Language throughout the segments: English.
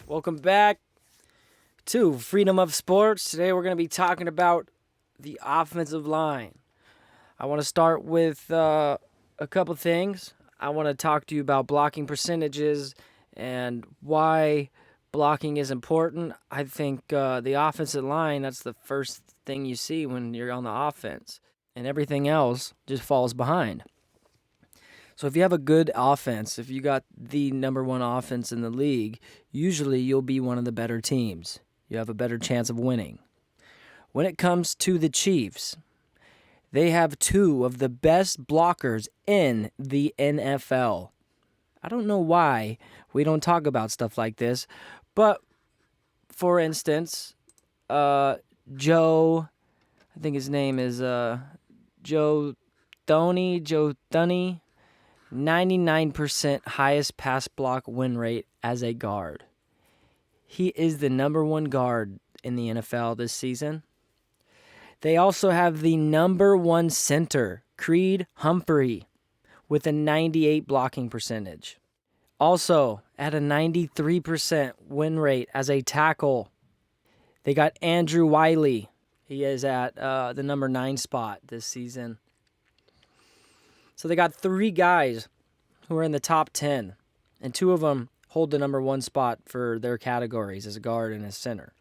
Welcome back to Freedom of Sports. Today we're going to be talking about the offensive line. I want to start with a couple things. I want to talk to you about blocking percentages and why blocking is important. I think the offensive line, that's the first thing you see when you're on the offense, and everything else just falls behind. So if you have a good offense, if you got the number one offense in the league, usually you'll be one of the better teams. You have a better chance of winning. When it comes to the Chiefs, they have two of the best blockers in the NFL. I don't know why we don't talk about stuff like this, but for instance, Joe, I think his name is Joe Thuney, 99% highest pass block win rate as a guard. He is the number one guard in the NFL this season. They also have the number one center, Creed Humphrey, with a 98 blocking percentage. Also, at a 93% win rate as a tackle, they got Andrew Wiley. He is at the number 9 spot this season. So they got 3 guys who are in the top 10, and 2 of them hold the number 1 spot for their categories as a guard and a center.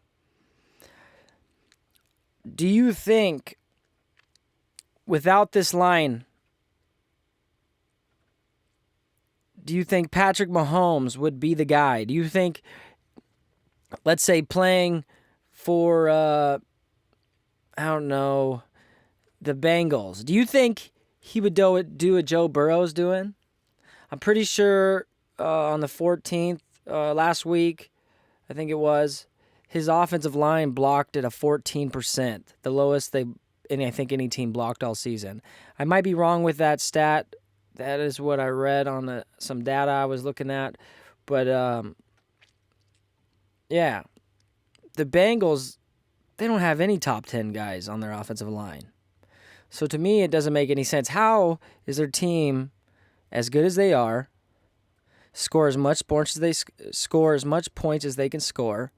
Do you think without this line, do you think Patrick Mahomes would be the guy? Do you think, let's say, playing for, the Bengals, do you think he would do what Joe Burrow's doing? I'm pretty sure on the 14th, last week, I think it was, his offensive line blocked at a 14%, the lowest I think any team blocked all season. I might be wrong with that stat. That is what I read on some data I was looking at. But, yeah, the Bengals, they don't have any top 10 guys on their offensive line. So to me, it doesn't make any sense. How is their team, as good as they are, score as much points as they can score,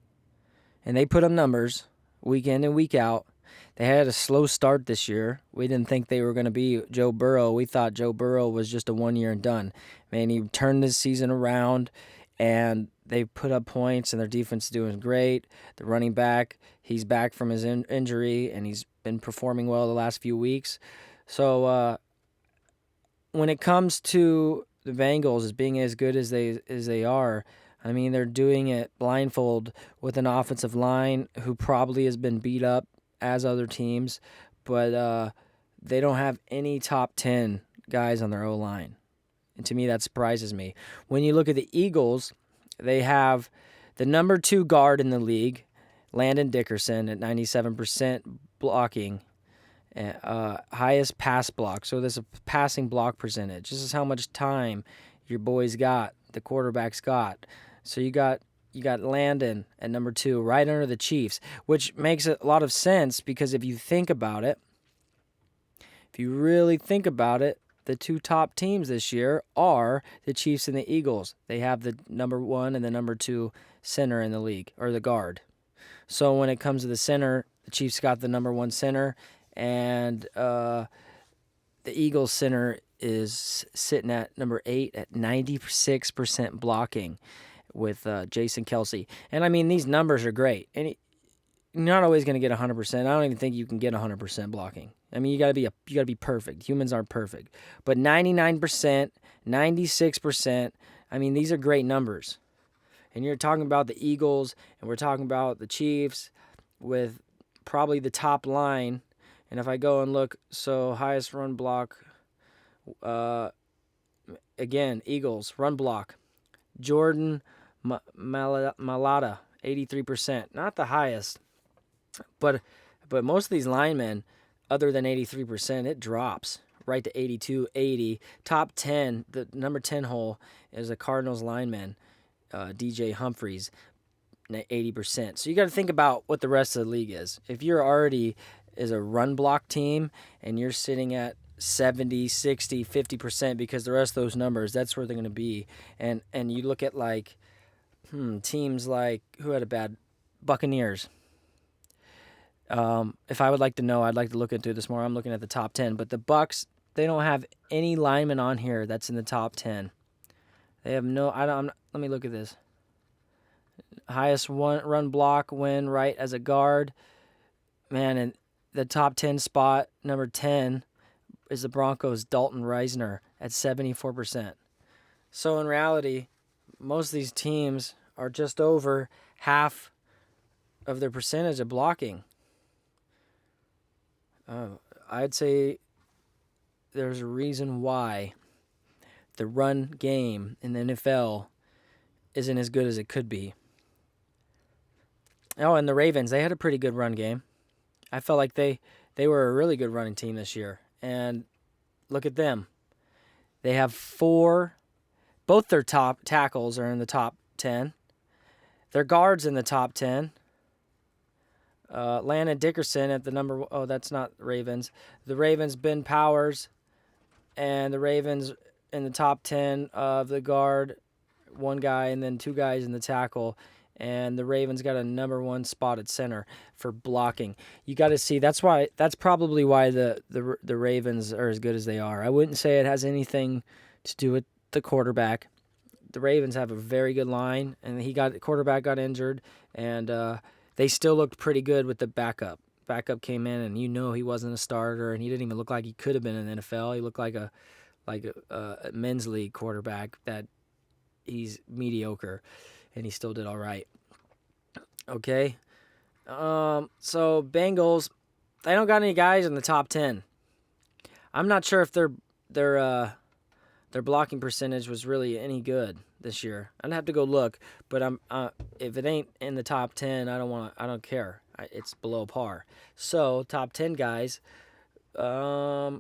and they put up numbers week in and week out? They had a slow start this year. We didn't think they were going to be Joe Burrow. We thought Joe Burrow was just a 1 year and done. Man, he turned this season around, and they put up points, and their defense is doing great. The running back, he's back from his injury, and he's been performing well the last few weeks. So when it comes to the Bengals as being as good as they are, I mean, they're doing it blindfold with an offensive line who probably has been beat up as other teams, but they don't have any top 10 guys on their O-line. And to me, that surprises me. When you look at the Eagles, they have the number 2 guard in the league, Landon Dickerson, at 97% blocking, highest pass block. So there's a passing block percentage. This is how much time your boys got, the quarterbacks got. So you got Landon at number 2, right under the Chiefs, which makes a lot of sense because if you really think about it, the 2 top teams this year are the Chiefs and the Eagles. They have the number 1 and the number 2 center in the league, or the guard. So when it comes to the center, the Chiefs got the number 1 center, and the Eagles center is sitting at number 8 at 96% blocking with Jason Kelce. And I mean, these numbers are great. And you're not always going to get 100%. I don't even think you can get 100% blocking. I mean, you got to be perfect. Humans aren't perfect. But 99%, 96%, I mean, these are great numbers. And you're talking about the Eagles, and we're talking about the Chiefs with probably the top line. And if I go and look, so highest run block, again, Eagles, run block, Jordan Mailata, 83%. Not the highest, but most of these linemen, other than 83%, it drops right to 82, 80. Top 10, the number 10 hole is a Cardinals lineman, DJ Humphries, 80%. So you got to think about what the rest of the league is. If you're already is a run block team and you're sitting at 70, 60, 50%, because the rest of those numbers, that's where they're going to be. And you look at like Teams like, who had a bad? Buccaneers. If I would like to know, I'd like to look into this more. I'm looking at the top 10, but the Bucks, they don't have any linemen on here that's in the top 10. They have no. I don't. Let me look at this. Highest one run block win right as a guard. Man, and the top 10 spot, number 10, is the Broncos' Dalton Reisner at 74%. So in reality, most of these teams are just over half of their percentage of blocking. I'd say there's a reason why the run game in the NFL isn't as good as it could be. Oh, and the Ravens, they had a pretty good run game. I felt like they were a really good running team this year. And look at them. They have both their top tackles are in the top 10. Their guards in the top 10. Landon Dickerson at the number. Oh, that's not Ravens. The Ravens, Ben Powers, and the Ravens in the top 10 of the guard, one guy, and then two guys in the tackle. And the Ravens got a number 1 spot at center for blocking. You got to see that's probably why the Ravens are as good as they are. I wouldn't say it has anything to do with the quarterback. The Ravens have a very good line, and the quarterback got injured, and they still looked pretty good with the backup. Backup came in, and he wasn't a starter, and he didn't even look like he could have been in the NFL. He looked like a men's league quarterback that he's mediocre, and he still did all right. Okay, so Bengals, they don't got any guys in the top 10. I'm not sure if their blocking percentage was really any good this year. I'd have to go look, but if it ain't in the top 10, I don't care. It's below par. So top 10 guys. Yeah,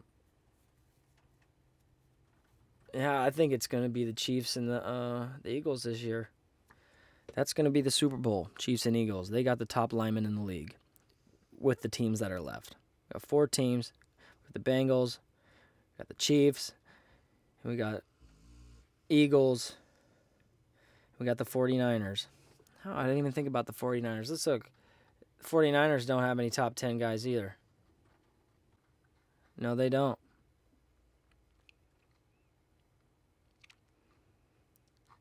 I think it's going to be the Chiefs and the Eagles this year. That's going to be the Super Bowl, Chiefs and Eagles. They got the top linemen in the league with the teams that are left. We got 4 teams with the Bengals, we got the Chiefs, and we got Eagles, we got the 49ers. Oh, I didn't even think about the 49ers. Let's look. The 49ers don't have any top 10 guys either. No, they don't.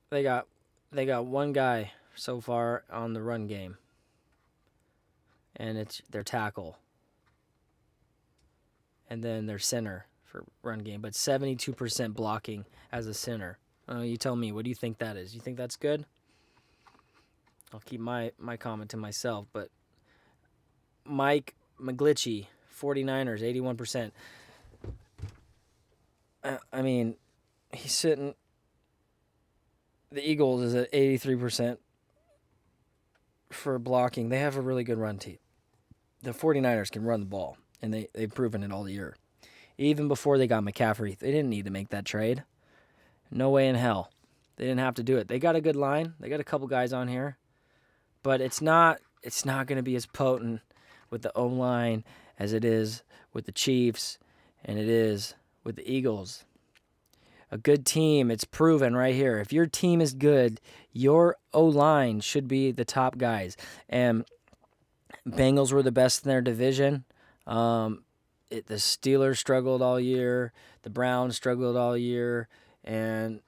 They got one guy so far on the run game, and it's their tackle, and then their center for run game, but 72% blocking as a center. You tell me, what do you think that is? You think that's good? I'll keep my comment to myself, but Mike McGlinchey, 49ers, 81%. I mean, he's sitting. The Eagles is at 83% for blocking. They have a really good run team. The 49ers can run the ball, and they've proven it all year. Even before they got McCaffrey, they didn't need to make that trade. No way in hell. They didn't have to do it. They got a good line. They got a couple guys on here. But it's not going to be as potent with the O-line as it is with the Chiefs and it is with the Eagles. A good team, it's proven right here. If your team is good, your O-line should be the top guys. And Bengals were the best in their division. The Steelers struggled all year. The Browns struggled all year. And,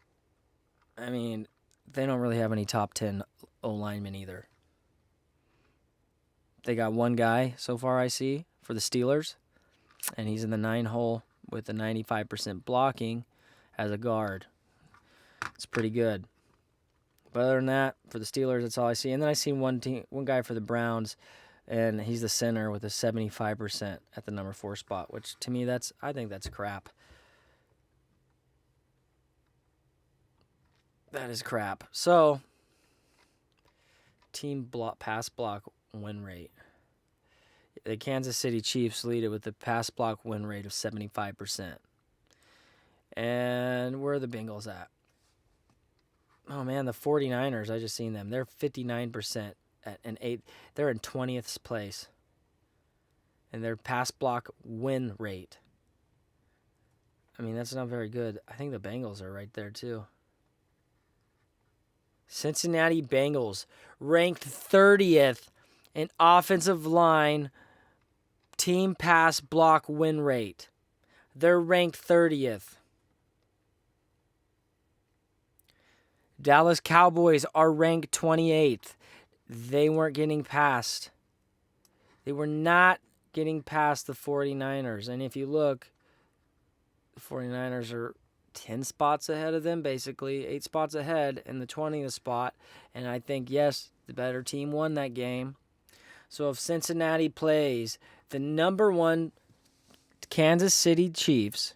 I mean, they don't really have any top 10 O-linemen either. They got one guy so far I see for the Steelers, and he's in the 9 hole with a 95% blocking as a guard. It's pretty good. But other than that, for the Steelers, that's all I see. And then I see one guy for the Browns, and he's the center with a 75% at the number 4 spot, which to me, I think that's crap. That is crap. So, team pass block win rate. The Kansas City Chiefs lead it with a pass block win rate of 75%. And where are the Bengals at? Oh, man, the 49ers, I just seen them. They're 59% and 8. They're in 20th place. And their pass block win rate. I mean, that's not very good. I think the Bengals are right there, too. Cincinnati Bengals ranked 30th in offensive line team pass block win rate. They're ranked 30th. Dallas Cowboys are ranked 28th. They weren't getting past. They were not getting past the 49ers. And if you look, the 49ers are 10 spots ahead of them, basically 8 spots ahead in the 20th spot. And I think, yes, the better team won that game. So if Cincinnati plays the number 1 Kansas City Chiefs,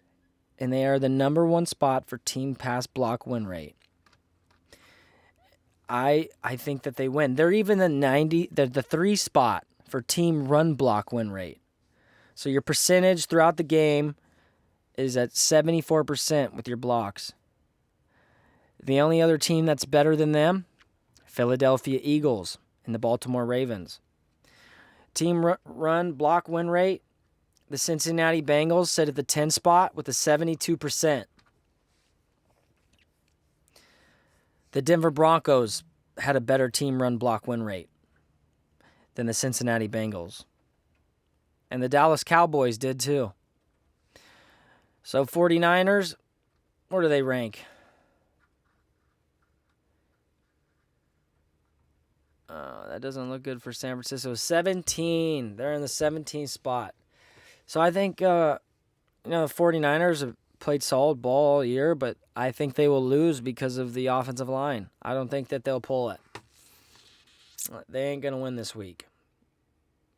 and they are the number 1 spot for team pass block win rate, I think that they win. They're even the 3 spot for team run block win rate. So your percentage throughout the game is at 74% with your blocks. The only other team that's better than them, Philadelphia Eagles and the Baltimore Ravens. Team run block win rate, the Cincinnati Bengals sit at the 10 spot with a 72%. The Denver Broncos had a better team run block win rate than the Cincinnati Bengals. And the Dallas Cowboys did too. So 49ers, where do they rank? That doesn't look good for San Francisco. 17. They're in the 17th spot. So I think, the 49ers have played solid ball all year, but I think they will lose because of the offensive line. I don't think that they'll pull it. They ain't going to win this week.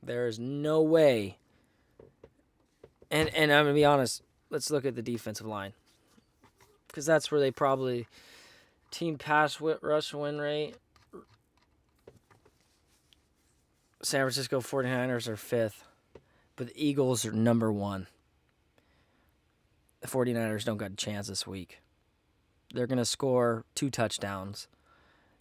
There is no way. And I'm going to be honest, let's look at the defensive line. Because that's where they probably team pass rush win rate. San Francisco 49ers are 5th, but the Eagles are number 1. The 49ers don't got a chance this week. They're going to score 2 touchdowns.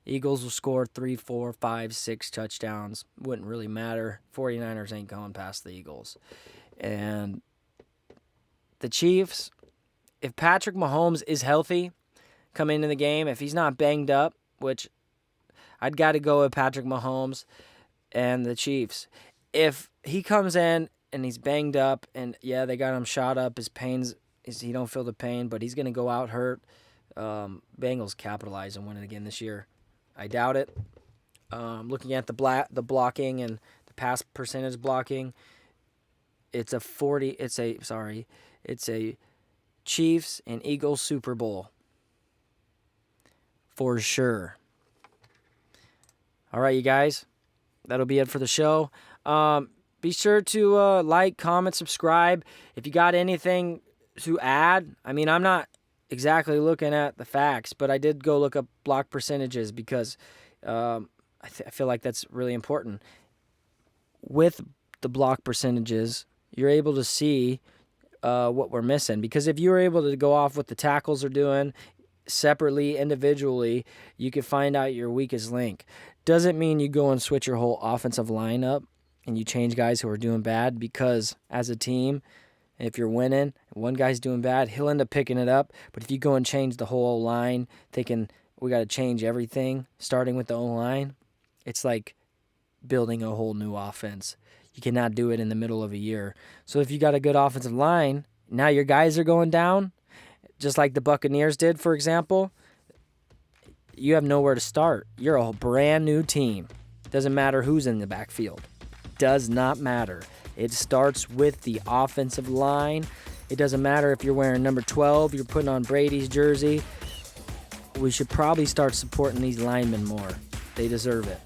Eagles will score 3, 4, 5, 6 touchdowns. Wouldn't really matter. 49ers ain't going past the Eagles. And the Chiefs, if Patrick Mahomes is healthy coming into the game, if he's not banged up, which I'd got to go with Patrick Mahomes and the Chiefs. If he comes in and he's banged up and, yeah, they got him shot up, he don't feel the pain, but he's going to go out hurt. Bengals capitalize and win it again this year. I doubt it. Looking at the blocking and the pass percentage blocking, it's a Chiefs and Eagles Super Bowl for sure. All right, you guys, that'll be it for the show. Be sure to like, comment, subscribe. If you got anything to add, I'm not exactly looking at the facts, but I did go look up block percentages because I feel like that's really important. With the block percentages, you're able to see what we're missing. Because if you were able to go off what the tackles are doing separately, individually, you can find out your weakest link. Doesn't mean you go and switch your whole offensive line up and you change guys who are doing bad, because as a team, if you're winning, one guy's doing bad, he'll end up picking it up. But if you go and change the whole line, thinking we got to change everything, starting with the O-line, it's like building a whole new offense. You cannot do it in the middle of a year. So if you got a good offensive line, now your guys are going down, just like the Buccaneers did, for example, you have nowhere to start. You're a brand new team. Doesn't matter who's in the backfield. Does not matter. It starts with the offensive line. It doesn't matter if you're wearing number 12, you're putting on Brady's jersey. We should probably start supporting these linemen more. They deserve it.